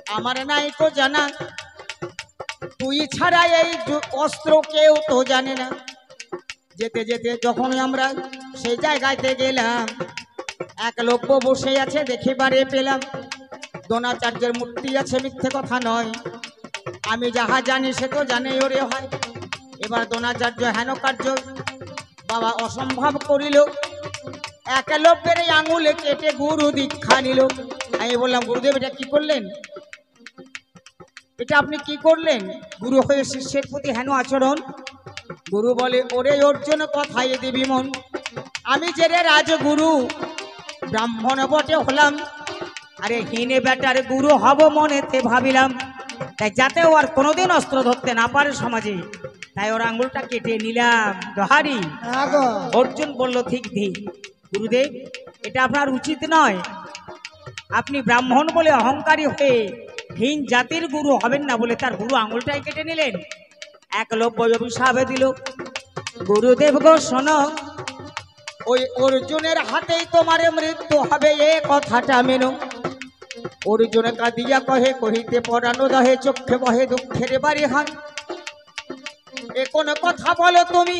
আমার নাই তো জানা, তুই ছাড়া এই অস্ত্র কেউ তো জানে না। যেতে যেতে যখন আমরা সেই জায়গাতে গেলাম, একলব্য বসে আছে দেখিবারে পেলাম। দ্রোণাচার্যের মূর্তি আছে, মিথ্যে কথা নয়। আমি যাহা জানি সে তো জানে ওরে হয়। এবার দ্রোণাচার্য হেন কার্য বাবা অসম্ভব করিল, একলব্যের এই আঙুলে কেটে গুরু দীক্ষা নিল। আমি বললাম, গুরুদেব এটা কি করলেন? এটা আপনি কি করলেন? গুরু হয়ে শিষ্যের প্রতি হেন আচরণ। গুরু বলে, ওরে অর্জুন কথাই দিবি মন, আমি যে রে রাজগুরু, ব্রাহ্মণ বটে হলাম, আরে হিনে বেটার গুরু হব মনেতে ভাবিলাম। তাই যাতে ও আর কোনোদিন অস্ত্র ধরতে না পারে সমাজে, তাই ওর আঙুলটা কেটে নিলাম। দহারি অর্জুন বলল, ঠিক ঠিক গুরুদেব, এটা আপনার উচিত নয়। আপনি ব্রাহ্মণ বলে অহংকারী হয়ে হীন জাতির গুরু হবেন না বলে তার গুরু আঙুলটাই কেটে নিলেন। একলব্য অভিশাপ দিল। গুরুদেব গো শোনো, ওই অর্জুনের হাতেই তোমার মৃত্যু হবে, এ কথাটা মেনো। অর্জুন কাঁদিয়া কহে, কহিতে পরানো দহে, চক্ষে বহে দুঃখের বাড়ি হান। এ কোন কথা বলো তুমি,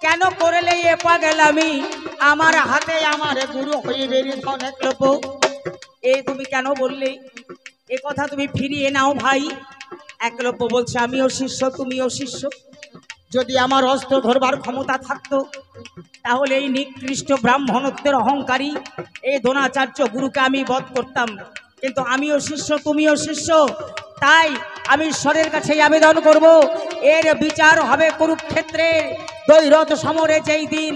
কেন করলে এ পাগলামি? আমার হাতে আমার গুরু হইবে ধন। একলব্য, এ তুমি কেন বললে? এ কথা তুমি ফিরিয়ে নাও ভাই। একলব্য বলছে, আমিও শিষ্য তুমিও শিষ্য। যদি আমার অস্ত্র ধরবার ক্ষমতা থাকতো, তাহলে এই নিকৃষ্ট ব্রাহ্মণত্বের অহংকারী এই দ্রোণাচার্য গুরুকে আমি বধ করতাম। কিন্তু আমিও শিষ্য তুমিও শিষ্য, তাই আমি ঈশ্বরের কাছে আবেদন করব, এর বিচার হবে কুরুক্ষেত্রে দ্বৈরথ সমরে। যেই দিন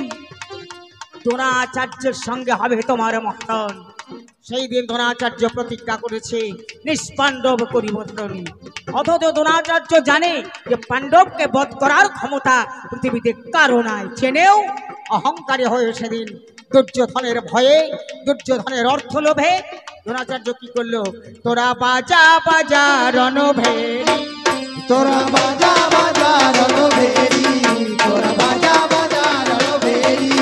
দ্রোণাচার্যের সঙ্গে হবে তোমার মহরণ, সেই দিন দ্রোণাচার্য প্রতিজ্ঞা করেছে, নিষ্পাণ্ডব করিব ধরণী। অথচ দ্রোণাচার্য জানে যে পাণ্ডবকে বধ করার ক্ষমতা পৃথিবীতে কারো নাই। চেনেও অহংকারী হয়ে সেদিন দুর্যোধনের ভয়ে, দুর্যোধনের অর্থ লোভে দ্রোণাচার্য কি করলো? তোরা বাজা বাজা রণভেরি, তোরা বাজা বাজা রণভেরি, তোরা বাজা বাজা রণভেরি,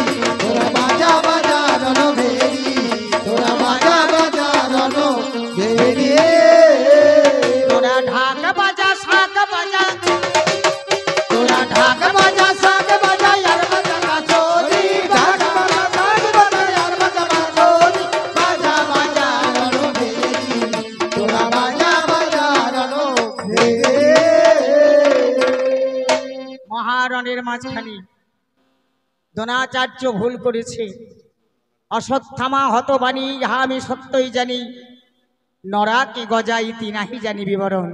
তোরা বাজা বাজা রণভেরি, তোরা বাজা বাজা রণভেরি, তোরা ঢাক বাজা শাক বাজা, তোরা ঢাক বাজা শাক বাজা আর বাজা কাচরি, ঢাক বাজা শাক বাজা আর বাজা কাচরি, বাজা বাজা রণভেরি, তোরা বাজা বাজা রণভেরি। মহারণের মাঝখানে দ্রোণাচার্য ভুল করেছে। অশ্বত্থামা হতবাণী, ইহা আমি সত্যই জানি, নরা কি গজা ইতি নাহি জানি বিবরণ।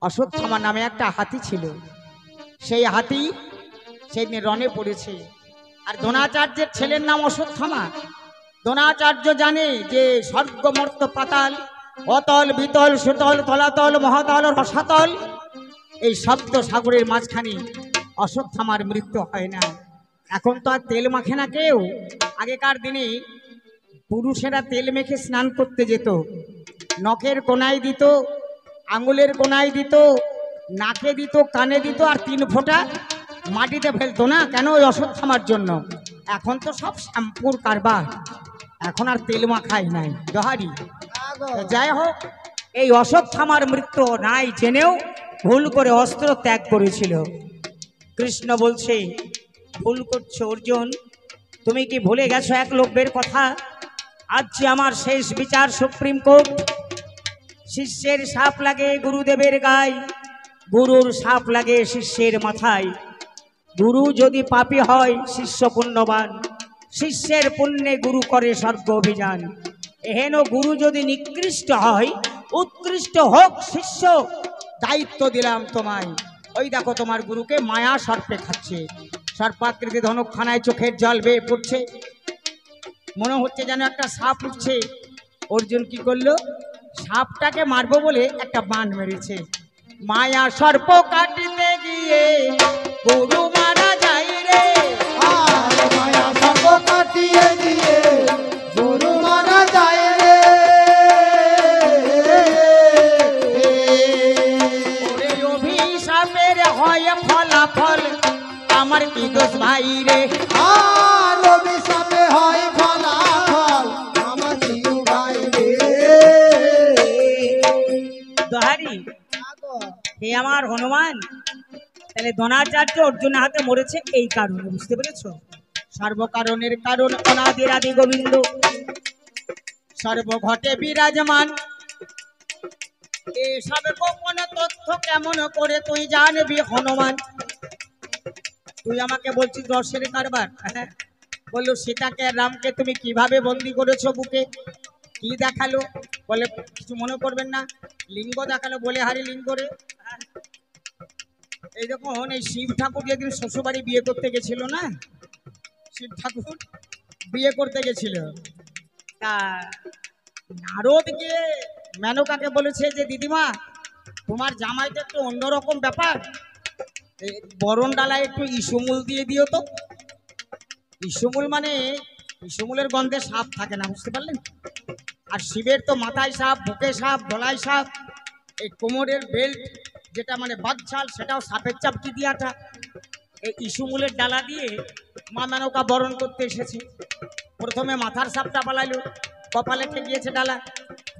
অশ্বত্থামা নামে একটা হাতি ছিল, সেই হাতি সেই দিন রণে পড়েছে। আর দ্রোণাচার্যের ছেলের নাম অশ্বত্থামা। দ্রোণাচার্য জানে যে স্বর্গ মর্ত পাতাল, অতল বিতল সুতল তলাতল মহাতল রসাতল, এই সপ্ত সাগরের মাঝখানে অশ্বত্থামার মৃত্যু হয় না। এখন তো আর তেল মাখে না কেউ। আগেকার দিনে পুরুষেরা তেল মেখে স্নান করতে যেত, নখের কোনায় দিত, আঙুলের কোনায় দিত, নাকে দিত, কানে দিত, আর 3 ফোঁটা মাটিতে ফেলতো না। কেন? ওই অশ্বত্থামার জন্য। এখন তো সব শ্যাম্পুর কারবার, এখন আর তেল মাখাই নাই। দহারি যাই হোক, এই অশ্বত্থামার মৃত্যু নাই জেনেও ভুল করে অস্ত্র ত্যাগ করেছিল। কৃষ্ণ বলছে, ভুল করছো অর্জুন, তুমি কি ভুলে গেছো একলব্যের কথা? আজ যে আমার শেষ বিচার সুপ্রিম কোর্ট। শিষ্যের সাপ লাগে গুরুদেবের গায়ে, গুরুর সাপ লাগে শিষ্যের মাথায়। গুরু যদি পাপী হয় শিষ্য পুণ্যবান, শিষ্যের পুণ্যে গুরু করে স্বর্গ অভিযান। এহেন গুরু যদি নিকৃষ্ট হয়, উৎকৃষ্ট হোক শিষ্য, দায়িত্ব দিলাম তোমায়। ওই দেখো তোমার গুরুকে মায়া সর্পে খাচ্ছে, সর্পাকৃতি ধনুকখানায় চোখের জল বেয়ে পড়ছে, মনে হচ্ছে যেন একটা সাপ উঠছে। অর্জুন কি করলো? সাপটাকে মারবো বলে একটা বান মেরেছে। মায়া সর্প কাটিতে গিয়ে গুরু মারা যায় রে, আর মায়া সর্প কাটিয়ে দিয়ে গুরু মারা যায় রে। ওরে অভিশাপের হয় ফলাফল, আমার কি দোষ ভাই রে? আর অভিশাপে হয় ফলাফল, আমার কি ভাই রে? দোহারি হে আমার হনুমান, তাহলে দ্রোণাচার্য অর্জুনের হাতে মরেছে এই কারণে, বুঝতে পেরেছো? সর্বকারণের কারণ অনাদির আদি গোবিন্দ, সর্বঘটে বিরাজমান। এসব গোপন তথ্য কেমন করে তুই জানবি হনুমান? তুই আমাকে বলছিস রসের কারবার? হ্যাঁ, বললো সীতাকে আর রামকে তুমি কিভাবে বন্দি করেছো বুকে? কি দেখালো? বলে কিছু মনে করবেন না, লিঙ্গ দেখালো। বলে হারি লিঙ্গ রে? এই দেখুন, এই শিব ঠাকুর যেদিন শ্বশুরবাড়ি বিয়ে করতে গেছিল না, শিব ঠাকুর বিয়ে করতে গেছিল, তা নারদ গিয়ে মেনকাকে বলেছে যে দিদিমা, তোমার জামাইটা একটু অন্যরকম ব্যাপার, এই বরণ ডালায় একটু ইসুমুল দিয়ে দিও তো। ইসুমুল মানে ইসুমুলের গন্ধে সাপ থাকে না, বুঝতে পারলেন? আর শিবের তো মাথায় সাপ, বুকে সাপ, গলায় সাপ, এই কোমরের বেল্ট যেটা মানে বাদছাল, সেটাও সাপের চাপটি দিয়াটা। এই ইসুমুলের ডালা দিয়ে মা মেনকা বরণ করতে এসেছে। প্রথমে মাথার সাপটা পালাইলো, কপালে ঠেকিয়েছে ডালা,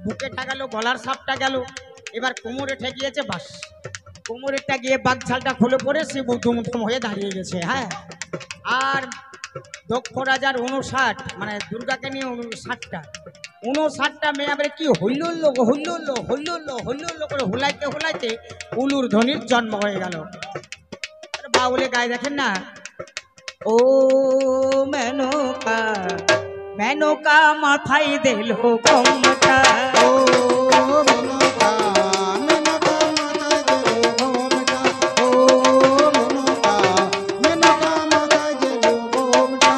বুকে ঠাকালো, গলার সাপটা গেল, এবার কোমরে ঠেকিয়েছে, বাস কোমরেরটা গিয়ে বাঘঝালটা খুলে পড়ে সে বুদ্ধমুদ্ধম হয়ে দাঁড়িয়ে গেছে। হ্যাঁ, আর দক্ষ রাজার 59, মানে দুর্গাকে নিয়ে 60টা মেয়ে আবার কি হইল্লো হইল্লো হইল্লো হইল্লো করে হুলাইতে হুলাইতে উলুর ধ্বনির জন্ম হয়ে গেল। বাউলে গায়ে দেখেন না, ও মেনকা মেনকা মাথায় দিল ঘোমটা, ও মেনকা মেনকা মাথায় দিল ঘোমটা, ও মেনকা মেনকা মাথায় দিল ঘোমটা।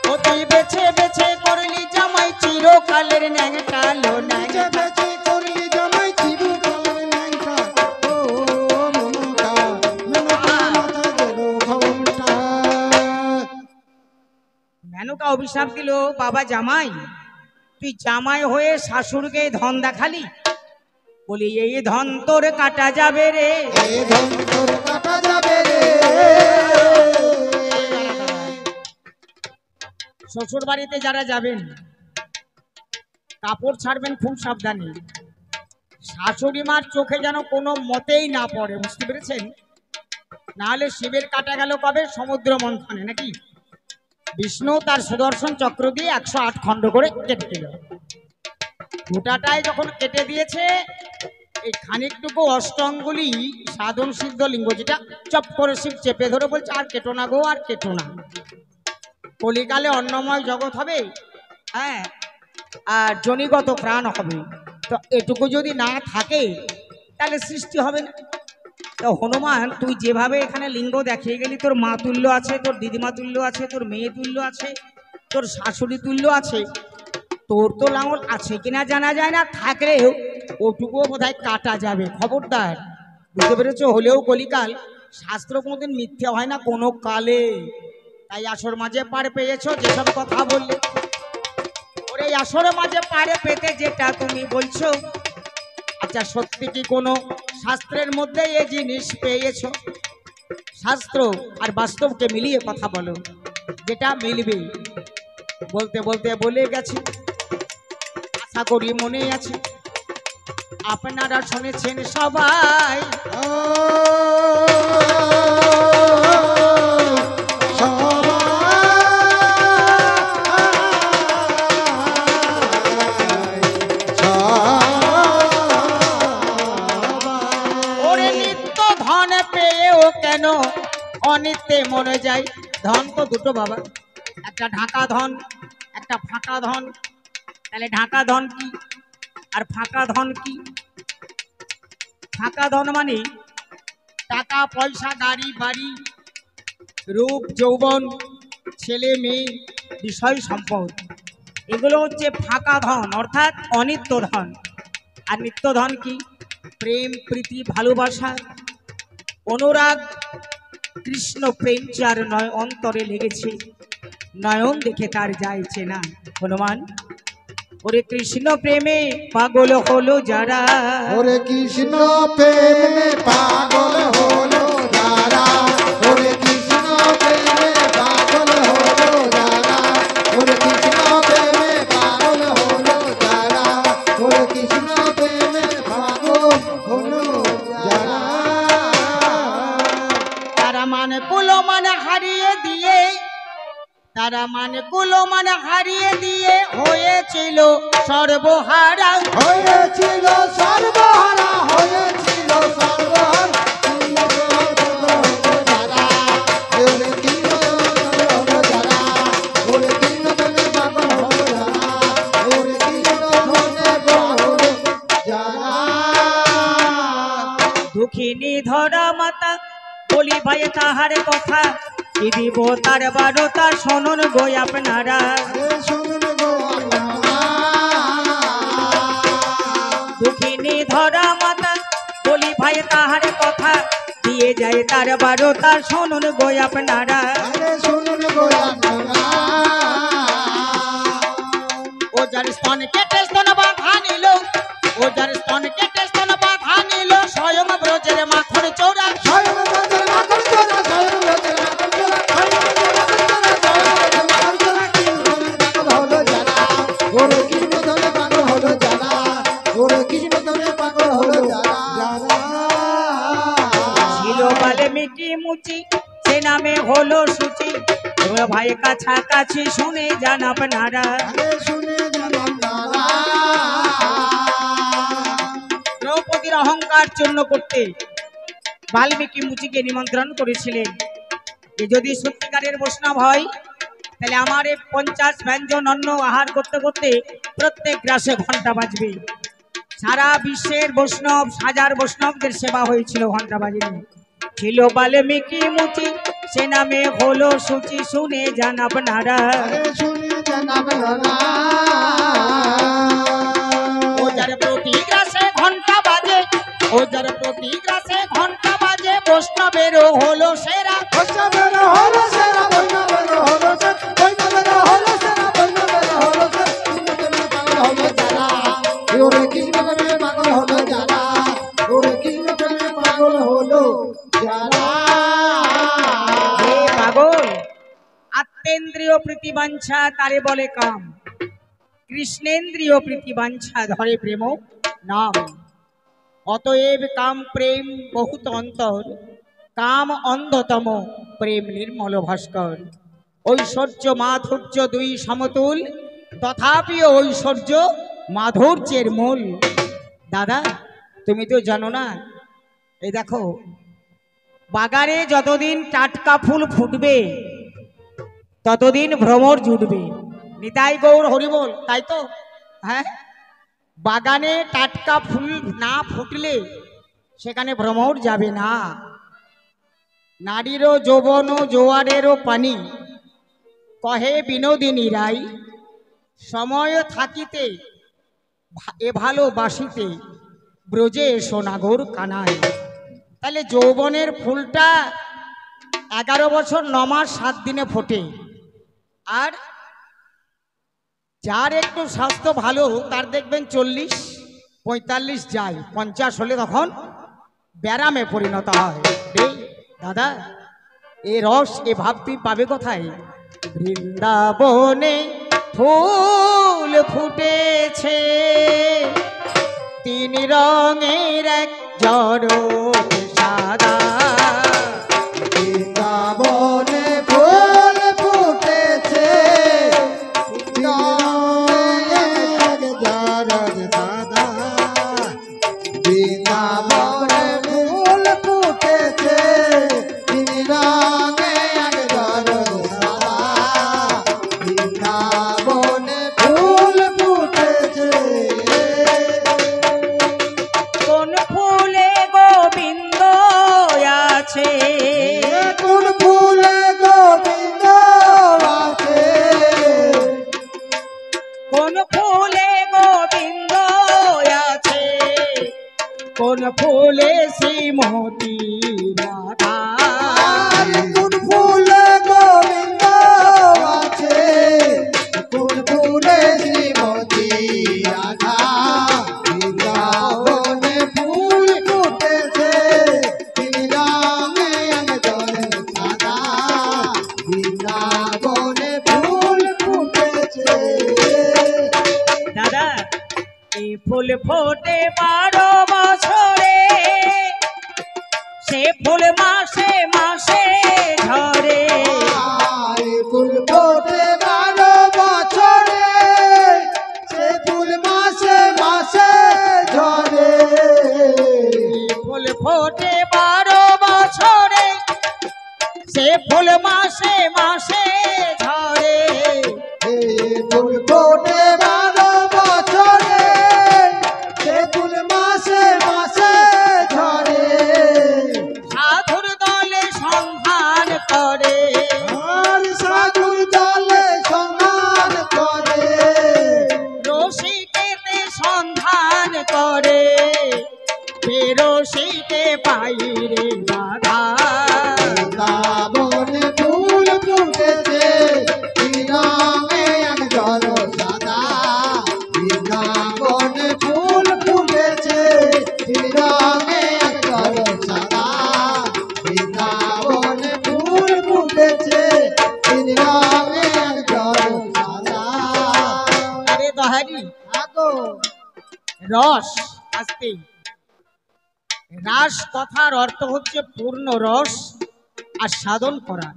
ও তুই বেছে বেছে করলি জামাই চিরকালের ন্যাংটা লো বেছে বেছে করলি জামাই চিরকালের ন্যাংটা, ও মেনকা মেনকা মাথায় দিল ঘোমটা। মেনকা অভিশাপ দিল, বাবা জামাই, তুই জামাই হয়ে শাশুড়কে ধন দেখালি, বলি এই ধন তোর কাটা যাবে রে, এই ধন তোর কাটা যাবে রে। শ্বশুর বাড়িতে যারা যাবেন কাপড় ছাড়বেন খুব সাবধানে, শাশুড়ি মার চোখে যেন কোনো মতেই না পড়ে, বুঝতে পেরেছেন? নাহলে শিবের কাটা গেল কবে? সমুদ্র মন্থনে, নাকি? বিষ্ণু তার সুদর্শন চক্র দিয়ে 108 খণ্ড করে কেটে দিল। গোটাটায় যখন কেটে দিয়েছে, এই খানিকটুকু অষ্টঙ্গুলি সাধন সিদ্ধ লিঙ্গ, যেটা চপ করে শিব চেপে ধরে বলছে আর কেটো না গো, আর কেটো না, কলিকালে অন্নময় জগৎ হবে, হ্যাঁ, আর জনিগত প্রাণ হবে, তো এটুকু যদি না থাকে তাহলে সৃষ্টি হবে না। তো হনুমান, তুই যেভাবে এখানে লিঙ্গ দেখিয়ে গেলি, তোর মা তুল্য আছে, তোর দিদিমা তুল্য আছে, তোর মেয়ে তুল্য আছে, তোর শাশুড়ি তুল্য আছে, তোর তো লাঙল আছে কিনা জানা যায় না, থাকলেও ওটুকুও বোধহয় কাটা যাবে, খবরদার, বুঝতে পেরেছো? হলেও কলিকাল, শাস্ত্র কোনোদিন মিথ্যে হয় না কোনো কালে, তাই আসর মাঝে পার পেয়েছো যেসব কথা বললে, ওরে আসর মাঝে পারে পেতে যেটা তুমি বলছো, আচ্ছা সত্যি কি কোনো শাস্ত্রের মধ্যে এই জিনিস পেয়েছো? শাস্ত্র আর বাস্তবকে মিলিয়ে কথা বলো, যেটা মিলবে। বলতে বলতে বলে গেছি, আশা করি মনে আছে, আপনারা শুনেছেন সবাই, ওরে নিত্য ধন পেয়েও কেন অনিত্যে মনে যায়? ধন তো দুটো বাবা, একটা ঢাকা ধন, একটা ফাঁকা ধন। তাহলে ঢাকা ধন কি আর ফাঁকা ধন কি? ফাঁকা ধন মানে টাকা পয়সা, গাড়ি বাড়ি, রূপ যৌবন, ছেলে মেয়ে, বিষয় সম্পদ, এগুলো হচ্ছে ফাঁকা ধন, অর্থাৎ অনিত্য ধন। আর নিত্য ধন কি? প্রেম, প্রীতি, ভালোবাসা, অনুরাগ, কৃষ্ণ প্রেম যার নয় অন্তরে লেগেছে, নয়ন দেখে তার যাইছে না। হনুমান, ওরে কৃষ্ণ প্রেমে পাগল হলো যারা, ওরে কৃষ্ণ প্রেমে পাগল হলো যারা, ওরে কৃষ্ণ প্রেমে পাগল হলো যারা, ওরে কৃষ্ণ প্রেমে পাগল হলো যারা, ওরে কৃষ্ণ প্রেমে তারা মানে কুলো মানে হারিয়ে দিয়ে হয়েছিল সর্বহারা। হয়েছিল সর্বহারা, হয়েছিল সর্বহারা। যারা ওরে তিন হলো যারা, ওরে তিন ধনে পাগল হলো যারা, ওরে তিন ধনে পাগল হলো যারা। দুঃখিনী ধরা মাতা বলি ভাই তাহার কথা, কি দিব তার বারোটা শোনুন গো আপনারা। আরে শুনুন গো আপনারা, দুঃখিনী ধরা মাতা বলি ভাই তাহার কথা, দিয়ে যায় তার বারোটা শোনুন গো আপনারা। আরে শুনুন গো আপনারা। ও যার স্তন কেটে স্তন বাঁধা নিল, ও যার স্তন কেটে স্তন বাঁধা নিল, স্বয়ং ব্রজের মাথর চৌরা। স্বয়ং ব্রজের মাথর চোরা, স্বয়ং ব্রজের মাথর চোরা, স্বয়ং ব্রজের মাথর চোরা, স্বয়ং ব্রজের মাথর চোরা। কৃষ্ণ ধনে পাগল হলো যারা, ওরে কৃষ্ণ ধনে পাগল হলো যারা, যারা। ছিল বাল্মীকি মুচি সে নামে হলো সূচি, তোমরা ভাই কাছাকাছি শুনে যান আপনারা। আরে শুনে যান আপনারা। দ্রৌপদীর অহংকার চূর্ণ করতে বাল্মীকি মুচিকে নিমন্ত্রণ করেছিলেন যে যদি সত্যিকারের বৈষ্ণব হয় তাহলে আমার এই 50 ব্যঞ্জন অন্ন আহার করতে করতে প্রত্যেক গ্রাসে ঘন্টা বাজবে। সারা বিশ্বের বৈষ্ণব হাজার বৈষ্ণবদের সেবা হয়েছিল ঘন্টা বাজেনি। ছিল বাল্মীকি মুচি সে নামে হলো সূচি, শুনে যান আপনারা। আরে শুনে যান আপনারা। ও যার প্রতি গ্রাসে ঘন্টা বাজে, ও যার প্রতি গ্রাসে ঘন্টা বাজে, বৈষ্ণবেরও হলো সেরা। বৈষ্ণবের হলো সেরা, বৈষ্ণবের হলো সেরা, বৈষ্ণবের হলো সেরা, বৈষ্ণবের হলো সেরা। কৃষ্ণ প্রেমে পাগল হলো যারা, ওরে কৃষ্ণ প্রেমে পাগল হলো যারা, ওরে কৃষ্ণ প্রেমে পাগল হলো যারা। হে পাগল, আত্মেন্দ্রিয় প্রীতিবাঞ্ছা তারে বলে কাম, কৃষ্ণেন্দ্রিয় প্রীতিবাঞ্ছা ধরে প্রেম নাম। অতএব কাম প্রেম বহুত অন্তর, কাম অন্ধতম প্রেম নির্মল ভাস্কর। ঐশ্বর্য মাধুর্য দুই সমতুল, তথাপি ঐশ্বর্য মাধুর্যের মূল। দাদা তুমি তো জানো না, এই দেখো বাগানে যতদিন টাটকা ফুল ফুটবে ততদিন ভ্রমর জুটবে। নিতাই গৌর হরিবল, তাই তো? হ্যাঁ, বাগানে টাটকা ফুল না ফুটলে সেখানে ভ্রমর যাবে না। নারীরও যৌবন জোয়ারেরও পানি, কহে বিনোদিনী রাই, সময় থাকিতে এ ভালোবাসিতে ব্রজে এসো নাগর কানাই। তাহলে যৌবনের ফুলটা 11 বছর 9 মাস 7 দিনে ফোটে, আর যার একটু স্বাস্থ্য ভালো তার দেখবেন 40-45 যায়, 50 হলে তখন ব্যারামে পরিণত হয়। রে দাদা, এ রস এ ভাব তুই পাবে কোথায়? বৃন্দাবনে ফুল ফুটেছে 3 রঙের এক জড় সাদা। বৃন্দাবনে ফুল ফুটেছে, সাদা। বৃন্দাবনে ফুল ফুটেছে, রঙে এক জড় সাদা। বৃন্দাবনে ফুল ফুটেছে। কোন ফুলে গোবিন্দ আছে, কোন ফুলে গোবিন্দ আছে, কোন ফুলে গোবিন্দ আছে, কোন ফুলে শ্রীমতী রাধা। কোন ফুলে গোবিন্দ আছে, কোন ফুলে শ্রীমতী রাধা। বৃন্দাবনে ফুল ফুটেছে, রঙে এক জড় সাদা। বৃন্দাবনে ফুল ফুটেছে। দাদা এই ফুল ফোটে 12 বছরে, সে ফুল মাসে মাসে ঝরে। ফুল ফোটে ফোটে 12 বছরে, সে ফুল মাসে মাসে ঝরে। ফুল ফোটে 12 বছরে, সে ফুল মাসে মাসে ঝরে। সাধুর দলে সন্ধান করে, আর সাধুর দলে সন্ধান করে, রসিকেতে সন্ধান করে, বেরসিকে পাইরে বাধা। বৃন্দাবনে ফুল ফুটেছে, রঙে এক জল সাদা। বৃন্দাবনে ফুল ফুটেছে, রঙে এক জল সাদা। বৃন্দাবনে ফুল ফুটেছে, রঙে এক জল সাদা। আরে দহারি আগো রস আসতে, রাস কথার অর্থ হচ্ছে পূর্ণ রস আর সাধন করা।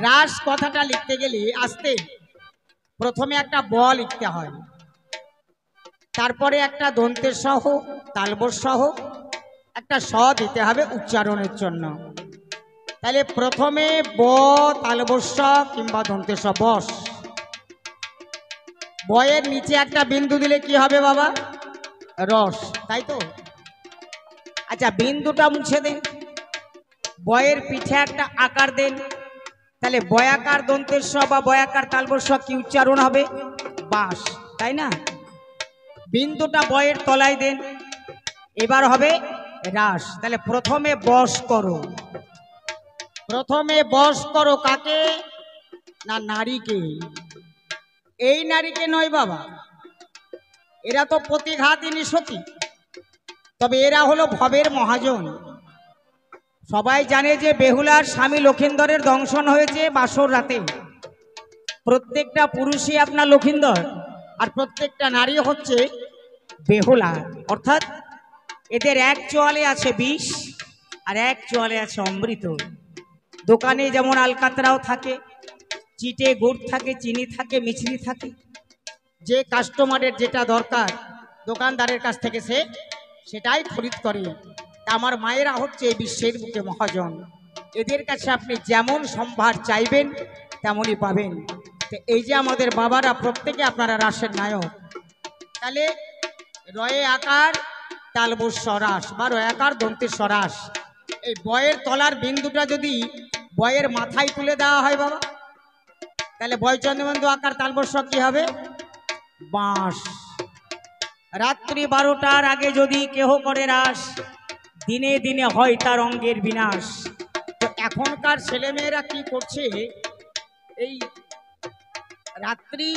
রাস কথাটা লিখতে গেলে আসতে প্রথমে একটা ব লিখতে হয়, তারপরে একটা দন্তের সহ তালবস সহ একটা স দিতে হবে উচ্চারণের জন্য। তাহলে প্রথমে ব তালবস কিংবা দন্তের স বস, বয়ের নিচে একটা বিন্দু দিলে কি হবে বাবা? রস, তাই তো? আচ্ছা, বিন্দুটা মুছে দেন, বয়ের পিঠে একটা আকার দেন, তাহলে বয়াকার দন্তের স বা বয়াকার তালবস কি উচ্চারণ হবে? বাস, তাই না? বিন্দুটা বয়ের তলায় দেন, এবার হবে রাস। তাহলে প্রথমে বস করো, প্রথমে বস করো কাকে? না নারীকে। এই নারীকে নয় বাবা, এরা তো প্রতিঘাতিনী সতী, তবে এরা হলো ভবের মহাজন। সবাই জানে যে বেহুলার স্বামী লক্ষিন্দরের দংশন হয়েছে বাসর রাতে। প্রত্যেকটা পুরুষই আপনার লক্ষিন্দর, আর প্রত্যেকটা নারী হচ্ছে বেহুলা। অর্থাৎ এদের এক চোয়ালে আছে বিষ আর এক চোয়ালে আছে অমৃত। দোকানে যেমন আলকাতরাও থাকে, চিটে গুড় থাকে, চিনি থাকে, মিছরি থাকে, যে কাস্টমারের যেটা দরকার দোকানদারের কাছ থেকে সে সেটাই খরিদ করে। তা আমার মায়েরা হচ্ছে এই বিশ্বের বুকে মহাজন। এদের কাছে আপনি যেমন সম্ভার চাইবেন তেমনই পাবেন। তো এই যে আমাদের বাবারা প্রত্যেকে আপনারা রাসের নায়ক। তাহলে রয়ে আকার তালবস সরাস বা রয়াকার দন্তের সরাস, এই বয়ের তলার বিন্দুটা যদি বয়ের মাথায় তুলে দেওয়া হয় বাবা, তাহলে বয়চন্দ্রবন্ধু আকার তালবস কি হবে? বাঁশ। রাত্রি 12টার আগে যদি কেহ করে রাস, দিনে দিনে হয় তার অঙ্গের বিনাশ। তো এখনকার ছেলেমেয়েরা কি করছে, এই রাত্রি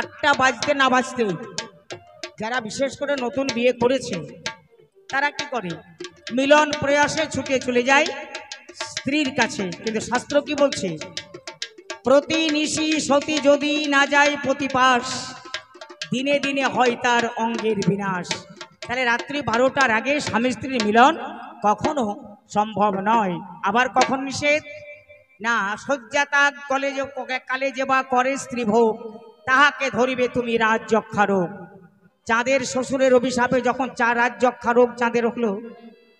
8টা বাজতে না বাজতে যারা বিশেষ করে নতুন বিয়ে করেছে তারা কি করে, মিলন প্রয়াসে ছুটে চলে যায় স্ত্রীর কাছে। কিন্তু শাস্ত্র কি বলছে? প্রতি নিশি সতী যদি না যায় প্রতিপাস, দিনে দিনে হয় তার অঙ্গের বিনাশ। তাহলে রাত্রি 12টার আগে স্বামী স্ত্রীর মিলন কখনো সম্ভব নয়। আবার কখন নিষেধ? না, শয্যাত্যাগ কালে যে বা করে স্ত্রী ভোগ, তাহাকে ধরিবে তুমি রাজ যক্ষা রোগ। চাঁদের শ্বশুরের অভিশাপে যখন রাজ যক্ষা রোগ চাঁদের হলো,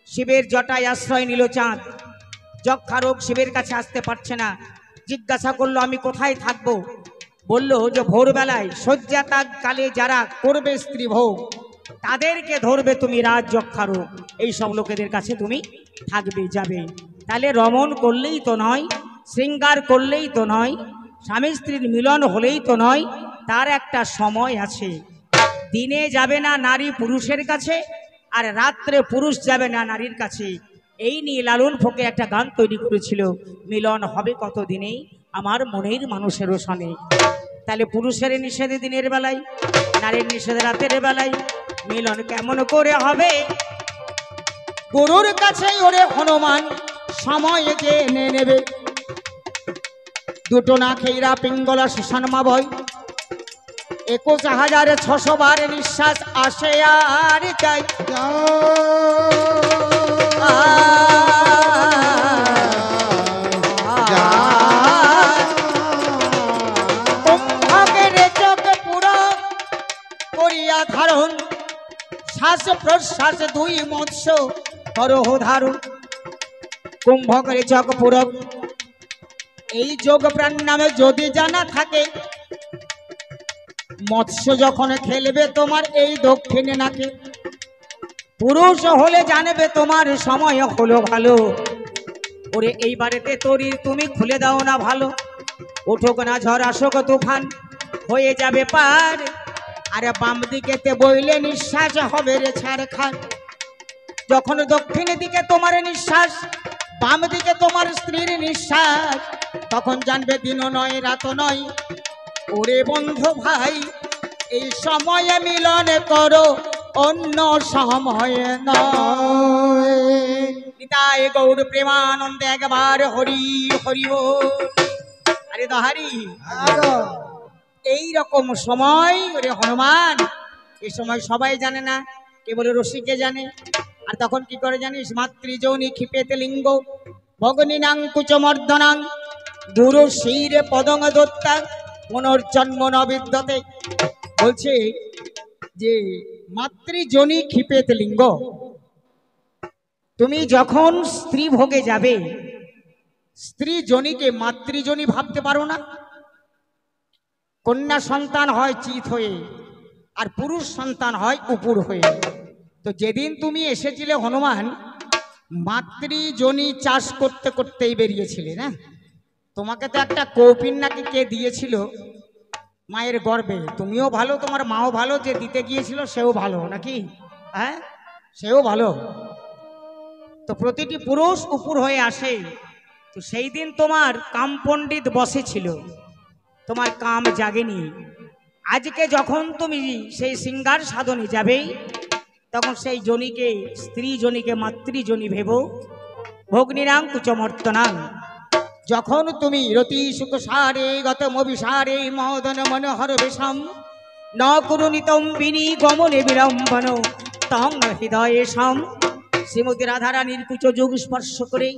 শিবের জটায় আশ্রয় নিল চাঁদ। যক্ষা রোগ শিবের কাছে আসতে পারছে না, জিজ্ঞাসা করলো আমি কোথায় থাকবো? বলল যে ভোরবেলায় শয্যাত্যাগ কালে যারা করবে স্ত্রী ভোগ, তাদেরকে ধরবে তুমি রাজ যক্ষা রোগ। এই সব লোকেদের কাছে তুমি থাকবে, যাবে। তাহলে রমণ করলেই তো নয়, শৃঙ্গার করলেই তো নয়, স্বামী স্ত্রীর মিলন হলেই তো নয়, তার একটা সময় আছে। দিনে যাবে না নারী পুরুষের কাছে, আর রাত্রে পুরুষ যাবে না নারীর কাছে। এই নিয়ে লালন ফকির একটা গান তৈরি করেছিল, মিলন হবে কত দিনেই আমার মনের মানুষের সনে। তাহলে পুরুষের নিষেধে দিনের বেলায়, নারীর নিষেধে রাতের বেলায়, মিলন কেমন করে হবে? গুরুর কাছে ওরে হনুমান সময় জেনে নেবে। দুটো না খেইরা পিঙ্গলা সুষাণমা ভয়, 21,600 বার নিঃশ্বাস আসে আর চাই। কুম্ভকের চোখ পুরো করিয়া ধারণ, শ্বাস প্রশ্বাস 2 মৎস্য করহ ধারণ কুম্ভ করে চক পুরক। এই যোগ প্রাণ নামে যদি জানা থাকে, মৎস্য যখন খেলবে তোমার এই দক্ষিণে নাকে, পুরুষ হলে জানবে তোমার সময় হলো ভালো। ওরে এই বাড়িতে তরি তুমি খুলে দাও না ভালো, উঠুক না ঝড় আসুক তুফান হয়ে যাবে পার। আরে বাম দিকেতে বইলে নিঃশ্বাস হবে রে ছাড় খান। যখন দক্ষিণ দিকে তোমার নিঃশ্বাস, বাম দিকে তোমার স্ত্রীর নিঃশ্বাস, তখন জানবে দিন নয় রাত নয়। ওরে বন্ধু ভাই, এই সময়ে মিলন করো, অন্য সময়ে নয়। নিতাই গৌর প্রেমানন্দে একবার হরি হরি বল। আরে দহারি এই রকম সময় ওরে হনুমান, এই সময় সবাই জানে না, কেবল রসিকে জানে। আর তখন কি করে জানিস? মাতৃযৌনি ক্ষিপেতে লিঙ্গ ভগ্নিনাং কুচমর্দনাং গুরু শিরে পদং দত্তা পুনর্জন্ম ন বিদ্যতে। বলছে যে মাতৃজনী ক্ষিপেত লিঙ্গ, তুমি যখন স্ত্রী ভোগে যাবে, স্ত্রী জনীকে মাতৃজনী ভাবতে পারো না? কন্যা সন্তান হয় চিত হয়ে, আর পুরুষ সন্তান হয় উপুর হয়ে। তো যেদিন তুমি এসেছিলে হনুমান, মাতৃজনী চাষ করতে করতেই বেরিয়েছিলে না? তোমাকে তো একটা কৌপিন নাকি কে দিয়েছিল মায়ের গর্ভে। তুমিও ভালো, তোমার মাও ভালো, যে দিতে গিয়েছিল সেও ভালো নাকি? হ্যাঁ, সেও ভালো। তো প্রতিটি পুরুষ উপর হয়ে আসে। তো সেই দিন তোমার কাম পণ্ডিত বসেছিল, তোমার কাম জাগেনি। আজকে যখন তুমি সেই সিঙ্গার সাধনে যাবে, তখন সেই জনিকে, স্ত্রী জনিকে মাতৃজনী ভেব। ভগ্নিনাং কুচমর্তনাং। যখন তুমি রতি সুখ সারে গতম বিসারে মদন মনোহর বেশম ন কুরুনিতম বিনি গমনে বিলম্বন তং হৃদয়ে সম। শ্রীমতী রাধারানীর কুচ যোগ স্পর্শ করে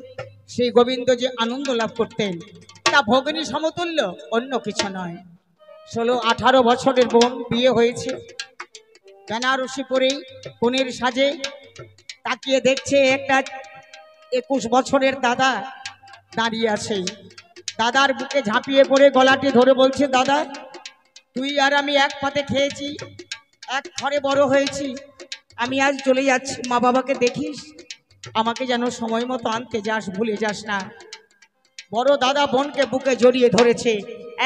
শ্রী গোবিন্দ যে আনন্দ লাভ করতেন, তা ভগ্নী সমতুল্য, অন্য কিছু নয়। 16-18 বছরের বোন বিয়ে হয়েছে, বেনারসি পরে কনের সাজে তাকিয়ে দেখছে একটা 21 বছরের দাদা দাঁড়িয়ে আছে। দাদার বুকে ঝাঁপিয়ে পড়ে গলাটি ধরে বলছে, দাদা তুই আর আমি এক পাতে খেয়েছি, এক ঘরে বড় হয়েছি, আমি আজ চলে যাচ্ছি, মা বাবাকে দেখিস, আমাকে যেন সময় মতো আনতে যাস, ভুলে যাস না। বড় দাদা বোনকে বুকে জড়িয়ে ধরেছে।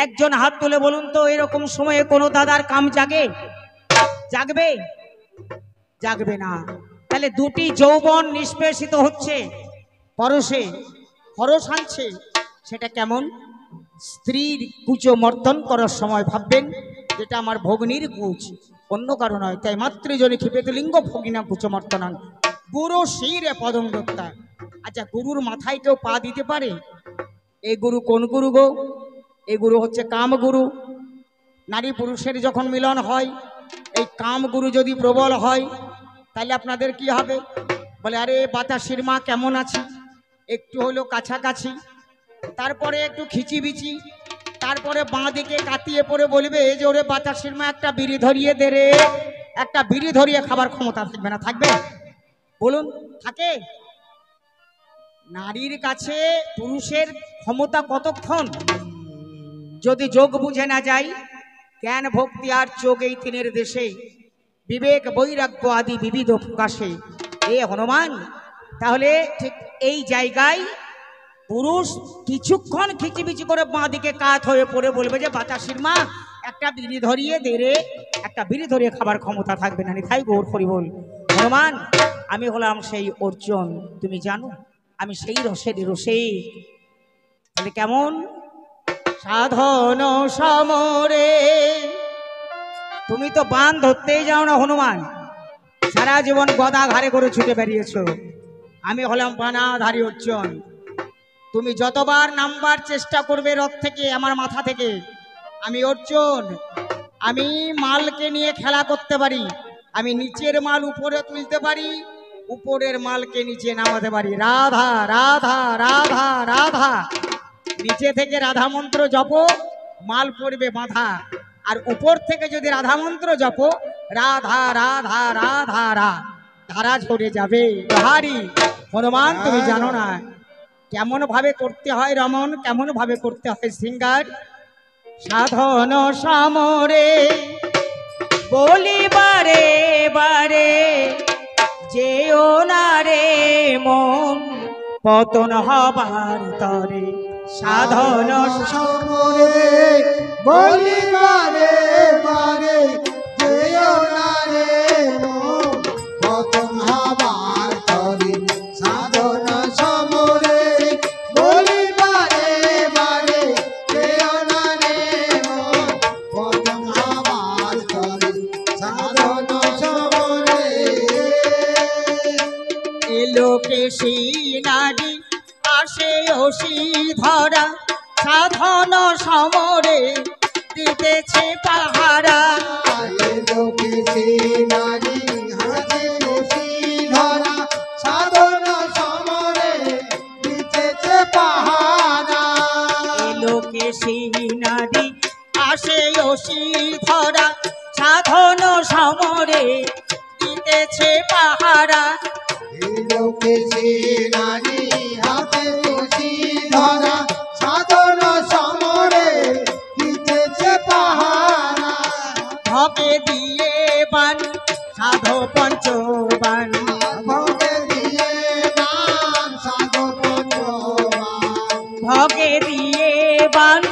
একজন হাত তুলে বলুন তো, এরকম সময়ে কোনো দাদার কাম জাগে? জাগবে? জাগবে না। তাহলে দুটি যৌবন নিষ্পেষিত হচ্ছে পরশে, পরশ আনছে। সেটা কেমন? স্ত্রীর কুচো মর্দন করার সময় ভাববেন যেটা আমার ভগ্নীর কুচ, অন্য কারণ নয়। তাই মাতৃজনী ক্ষিপেত লিঙ্গ ভগ্নিনা কুচমর্দনাং গুরু শিরে পদং দত্তা। আচ্ছা, গুরুর মাথায় কেউ পা দিতে পারে? এই গুরু কোন গুরু গো? এই গুরু হচ্ছে কামগুরু। নারী পুরুষের যখন মিলন হয়, এই কামগুরু যদি প্রবল হয়, তাহলে আপনাদের কি হবে? বলে, আরে বাতাসির মা কেমন আছে, একটু হলো কাছাকাছি, তারপরে একটু খিচিবিচি, তারপরে বাঁ দিকে কাতিয়ে পড়ে বলবে যে ওরে বাতাসির মা একটা বিড়ি ধরিয়ে দে রে। একটা বিড়ি ধরিয়ে খাবার ক্ষমতা থাকবে না? থাকবে? বলুন, থাকে? নারীর কাছে পুরুষের ক্ষমতা কতক্ষণ? যদি যোগ বুঝে না যায়, জ্ঞান ভক্তি আর যোগ এই তিনের দেশে বিবেক বৈরাগ্য আদি বিবিধ প্রকাশে। এ হনুমান, তাহলে ঠিক এই জায়গায় পুরুষ কিছুক্ষণ খিচিবিচি করে বাঁ দিকে কাত হয়ে পড়ে বলবে যে বাতাসির মা একটা বিড়ি ধরিয়ে দে রে। একটা বিড়ি ধরিয়ে খাবার ক্ষমতা থাকবে না। নিতাই গৌর হরি বল। হনুমান, আমি হলাম সেই অর্জুন, তুমি জানো আমি সেই রসের রসে। তাহলে কেমন? সাধন সমরে তুমি তো বান ধরতেই যাও না হনুমান, সারা জীবন গদা ঘাড়ে করে ছুটে বেরিয়েছ। আমি হলাম বানাধারী অর্জুন। তুমি যতবার নামবার চেষ্টা করবে রথ থেকে, আমার মাথা থেকে, আমি অর্জুন, আমি মালকে নিয়ে খেলা করতে পারি। আমি নিচের মাল উপরে তুলতে পারি, উপরের মালকে নিচে নামাতে পারি। রাধা রাধা রাধা রাধা, নিচে থেকে রাধা মন্ত্র জপো, মাল পড়বে বাঁধা। আর উপর থেকে যদি রাধা মন্ত্র জপো, রাধা রাধা রাধা রা। ধারা ঝরে যাবে। হারি হনুমান, তুমি জানো না কেমন ভাবে করতে হয় রমন, কেমন ভাবে করতে হয় শৃঙ্গার। সাধন সমরে বলি বারে বারে, যেও না রে মন পতন হবার তরে। সাধন সমরে বলি বারে বারে, যেও না রে মন পতন হবার তরে। সাধন সমরে বলি বারে বারে, যেও না রে মন পতন হবার তরে। সাধন সমরে এলোকে নারী আসে অসি ধরা, সাধন সমরে দিতেছে পাহারা। লোকে সে নারী হাসে বসি ধরা, সাধন সমরে দিতেছে পাহারা। এলোকে নারী আসে অসি ধরা, সাধন সমরে দিতেছে পাহারা। লোকে সে নারী হাতে বসি ধরা, সাধন সমরে দিতেছে পাহারা। ভগে দিয়ে বান সাধো পঞ্চবান, ভগে দিয়ে বান সাধো পঞ্চবান। ভগে দিয়ে বান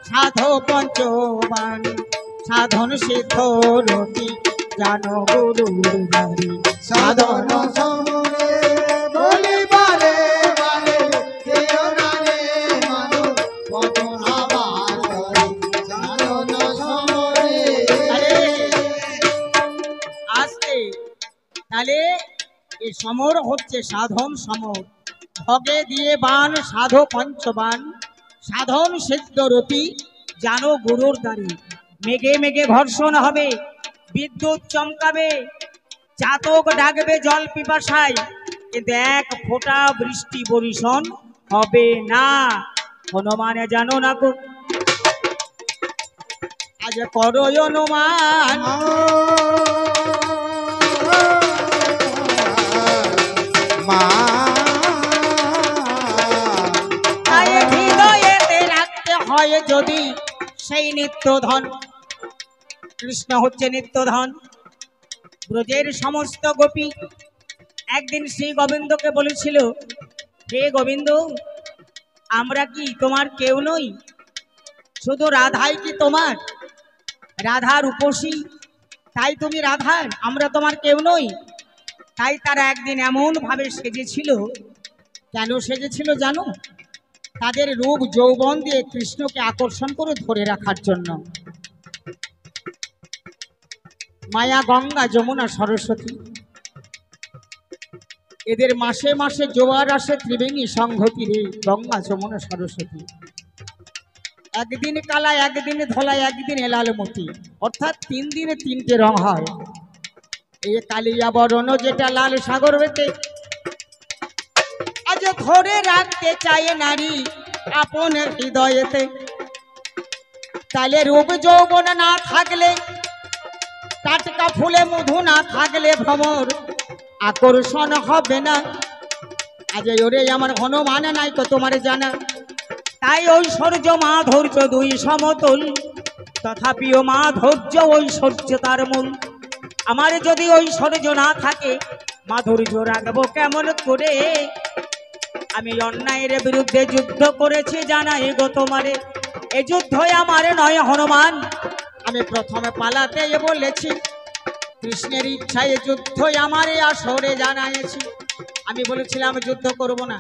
সাধো পঞ্চবান। সাধন সিদ্ধ রতি জানো গুরুর বাড়ি। সাধন সমরে বলি বারে বারে, কেউ না রে মানো পতন হবার তরে। সাধন সমরে আরে আসতে তাহলে এই সমর হচ্ছে সাধন সমর। ভগে দিয়ে বান সাধো পঞ্চবান, সাধন সিদ্ধ রতি জানো গুরুর দ্বারে। মেঘে মেঘে ঘর্ষণ হবে, বিদ্যুৎ চমকাবে, চাতক ডাকবে জল পিপাসায়, কিন্তু এক ফোঁটা বৃষ্টি বরিশন হবে না। হনুমানে জানো না গো, আজ করো অনুমান। মা তাই হৃদয়েতে রাখতে হয় যদি সেই নিত্য ধন। কৃষ্ণ হচ্ছে নিত্য ধন। ব্রজের সমস্ত গোপী একদিন শ্রী গোবিন্দকে বলেছিল, হে গোবিন্দ, আমরা কি তোমার কেউ নই? শুধু রাধাই কি তোমার? রাধার উপসী, তাই তুমি রাধার, আমরা তোমার কেউ নই। তাই তারা একদিন এমন ভাবে সেজেছিল। কেন সেজেছিল জানো? তাদের রূপ যৌবন দিয়ে কৃষ্ণকে আকর্ষণ করে ধরে রাখার জন্য। মায়া গঙ্গা যমুনা সরস্বতী, এদের মাসে মাসে জোয়ার আসে ত্রিবেণী সংহতিরে। গঙ্গা যমুনা সরস্বতী একদিন কালা, একদিন ধলা, একদিন লালমতি, অর্থাৎ 3 দিনে 3টে রং হয়। এই কালিয়া বরণ যেটা লাল সাগর বেতে, আজ ধরে রাখতে চায় নারী আপন হৃদয়েতে। তাহলে রূপ যৌবন না থাকলে, টাটকা ফুলে মধু না থাকলে ভ্রমর আকর্ষণ হবে না। আজ ওরে আমার হনুমান নাই তো তোমার জানা। তাই ঐশ্বর্য মাধুর্য দুই সমতুল, তথাপিও মাধুর্য ঐশ্বর্য তার মূল। আমার যদি ঐশ্বর্য না থাকে, মাধুর্য রাখবো কেমন করে? আমি অন্যায়ের বিরুদ্ধে যুদ্ধ করেছি জানাই গো তোমারে। এ যুদ্ধই আমার নয় হনুমান, আমি প্রথমে পালাতে বলেছি। কৃষ্ণের ইচ্ছায় যুদ্ধই আমার আসরে জানাইছি। আমি বলেছিলাম যুদ্ধ করব না।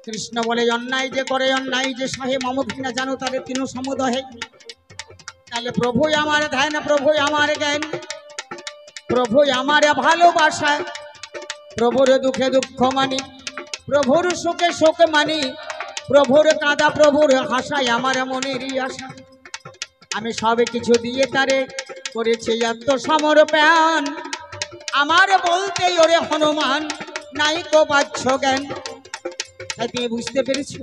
কৃষ্ণ বলে, অন্যায় যে করে, অন্যায় যে সহে মম ঘৃণা জানো তাদের 3 সমুদহে। তাহলে প্রভুই আমার ধ্যান, প্রভুই আমার জ্ঞান, প্রভুই আমার ভালোবাসা। প্রভুর দুঃখে দুঃখ মানি, প্রভুর সুখে সুখ মানি, প্রভুর কাঁদা প্রভুর হাসাই আমার মনেরই আশা। আমি সবে কিছু দিয়ে তারে করেছি আত্মসমর্পণ। আমার বলতে ওরে হনুমান নাই তো বাহ্য জ্ঞান। তাই তুমি বুঝতে পেরেছো?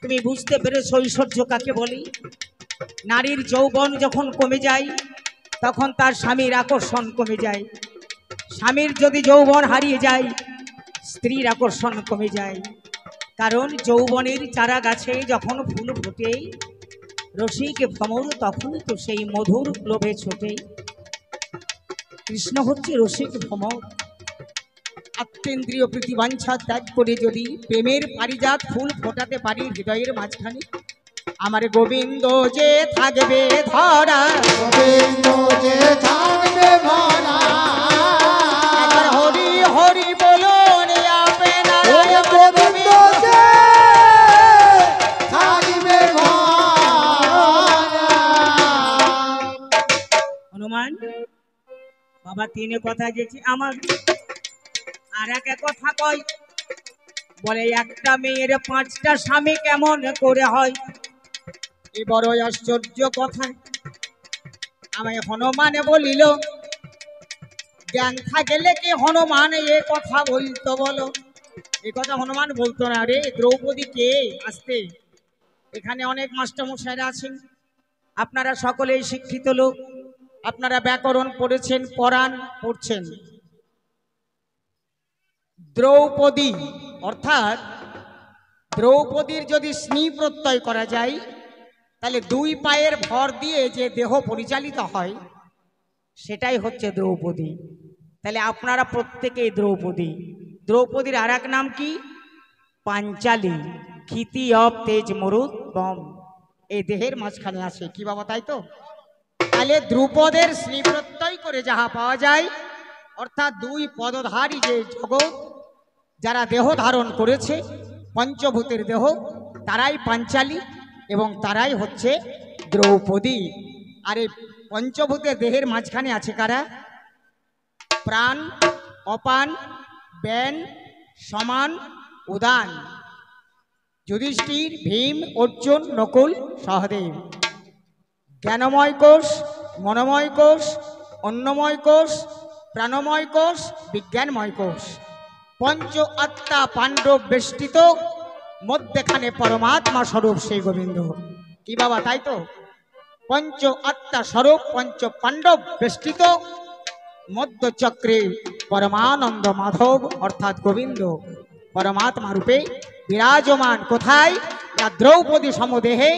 তুমি বুঝতে পেরেছো ঐশ্বর্য কাকে বলি? নারীর যৌবন যখন কমে যায়, তখন তার স্বামীর আকর্ষণ কমে যায়। স্বামীর যদি যৌবন হারিয়ে যায়, স্ত্রীর আকর্ষণ কমে যায়। কারণ যৌবনের চারা গাছে যখন ফুল ফোটে, রসিক ভ্রমর তখন তো সেই মধুর লোভে ছোটে। কৃষ্ণ হচ্ছে রসিক ভ্রমর। আত্মেন্দ্রিয় প্রীতিবাঞ্ছা ত্যাগ করে যদি প্রেমের পারিজাত ফুল ফোটাতে পারি হৃদয়ের মাঝখানে, আমার গোবিন্দ যে থাকবে ধরা, গোবিন্দ যে থাকবে ভরা, একবার হরি হরি বলুন আপনারা। ওরে গোবিন্দ যে থাকবে ভরা। হনুমান বাবা তিনে কথা গেছি আমার, আর এক কথা কয়, বলে একটা মেয়ের 5টা স্বামী কেমন করে হয়। এ বড় আশ্চর্য কথা আমায় হনুমানে বলিল। জ্ঞান থাকলে কি হনুমান এ কথা বলতো বলো? এ কথা হনুমান বলতো না রে। দ্রৌপদী কে? আসতে এখানে অনেক মাস্টারমশাইরা আছেন, আপনারা সকলেই শিক্ষিত লোক, আপনারা ব্যাকরণ পড়েছেন, পড়ান পড়ছেন। দ্রৌপদী অর্থাৎ দ্রৌপদীর যদি স্নি প্রত্যয় করা যায়, তাহলে 2 পায়ের ভর দিয়ে যে দেহ পরিচালিত হয় সেটাই হচ্ছে দ্রৌপদী। তাহলে আপনারা প্রত্যেকেই দ্রৌপদী। দ্রৌপদীর আর এক নাম কি? পাঞ্চালী। ক্ষিতি অব তেজ মরুদ বম, এই দেহের মাঝখানে আসে কি বাবা, তাই তো? তাহলে দ্রুপদের শ্রী প্রত্যয় করে যাহা পাওয়া যায়, অর্থাৎ 2 পদধারী যে জগৎ, যারা দেহ ধারণ করেছে পঞ্চভূতের দেহ, তারাই পাঞ্চালী এবং তারাই হচ্ছে দ্রৌপদী। আর এই পঞ্চভূতের দেহের মাঝখানে আছে কারা? প্রাণ, অপান, ব্যান, সমান, উদান। যুধিষ্ঠির, ভীম, অর্জুন, নকুল, সহদেব। জ্ঞানময় কোষ, মনোময় কোষ, অন্নময় কোষ, প্রাণময় কোষ, বিজ্ঞানময় কোষ। পঞ্চ আত্মা পাণ্ডব বেষ্টিত, মধ্যেখানে পরমাত্মা স্বরূপ সেই গোবিন্দ। কি বাবা, তাই তো? পঞ্চ আত্মা স্বরূপ পঞ্চ পাণ্ডব বেষ্টিত, মধ্যচক্রে পরমানন্দ মাধব অর্থাৎ গোবিন্দ পরমাত্মা রূপে বিরাজমান। কোথায়? না দ্রৌপদী সমদেহে,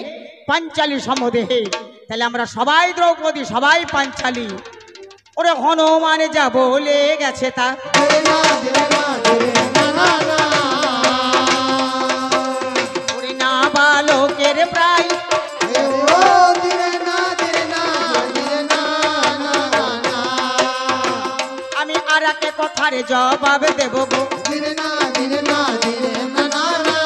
পাঞ্চালী সমদেহে। তাহলে আমরা সবাই দ্রৌপদী, সবাই পাঞ্চালী। ওরে হনুমানে যা বলে গেছে তা, ধীরে না ধীরে না ধীরে না না না। ওরে না বালকের প্রায়, এ ও ধীরে না ধীরে না ধীরে না না না না। আমি আর একে কথার জবাব দেব গো। ধীরে না ধীরে না ধীরে না না না।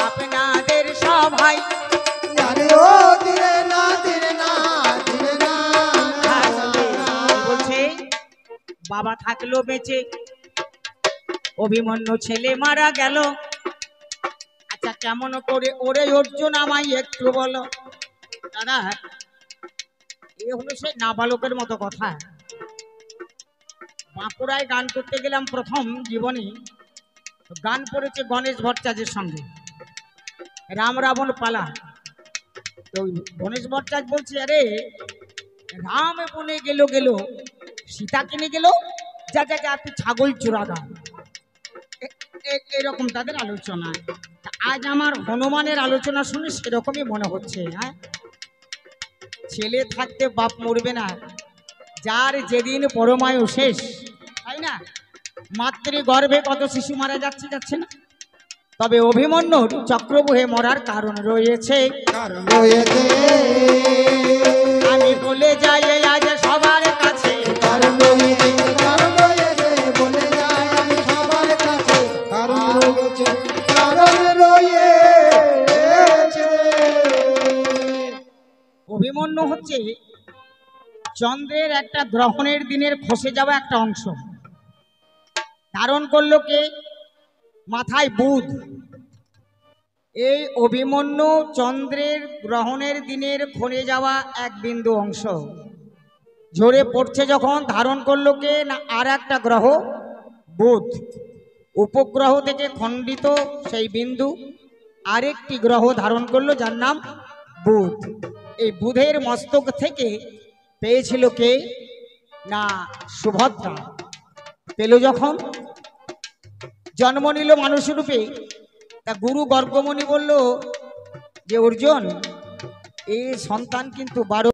আপনাদের সভায় আরে ও ধীরে না ধীরে না ধীরে না না না। বলছে বাবা থাকলো বেঁচে, অভিমন্যু ছেলে মারা গেল। আচ্ছা কেমন করে ওরে অর্জুন আমায় একটু বলো। দাদা এ হলো সেই নাবালকের মতো কথা। বাঁকুড়ায় গান করতে গেলাম প্রথম জীবনে, গান পড়েছে গণেশ ভট্টাচার্যের সঙ্গে, রাম রাবণ পালা। তো গণেশ ভট্টাচার্য বলছে, আরে রাম বনে গেল গেল, সীতা কিনে গেল, যা যা যা তুই ছাগল চূড়া গা। এরকম তাদের আলোচনা। তা আজ আমার হনুমানের আলোচনা শুনে সেরকমই মনে হচ্ছে। হ্যাঁ, ছেলে থাকতে বাপ মরবে না, যার যেদিন পরমায়ু শেষ, তাই না? মাতৃগর্ভে কত শিশু মারা যাচ্ছে, যাচ্ছে না? তবে অভিমন্যুর চক্রবহে মরার কারণ রয়েছে। কারণ রয়েছে, আমি বলে যাই এই আজ সবার কাছে, কারণ রয়েছে, কারণ রয়েছে, বলে যাই আমি সবার কাছে। কারণ রয়েছে, কারণ রয়েছে। অভিমন্যু হচ্ছে চন্দ্রের একটা গ্রহণের দিনের খসে যাওয়া একটা অংশ। ধারণ করলো কে? মাথায় বুধ। এই অভিমন্যু চন্দ্রের গ্রহণের দিনের খসে যাওয়া এক বিন্দু অংশ ঝরে পড়ছে যখন, ধারণ করলো কে? না আর একটা গ্রহ বুধ। উপগ্রহ থেকে খণ্ডিত সেই বিন্দু আরেকটি গ্রহ ধারণ করলো, যার নাম বুধ। এই বুধের মস্তক থেকে পেয়েছিল কে? না সুভদ্রা পেল যখন, জন্ম নিল মানুষ রূপে, তা গুরু গর্গমণি বলল যে অর্জুন এই সন্তান কিন্তু 12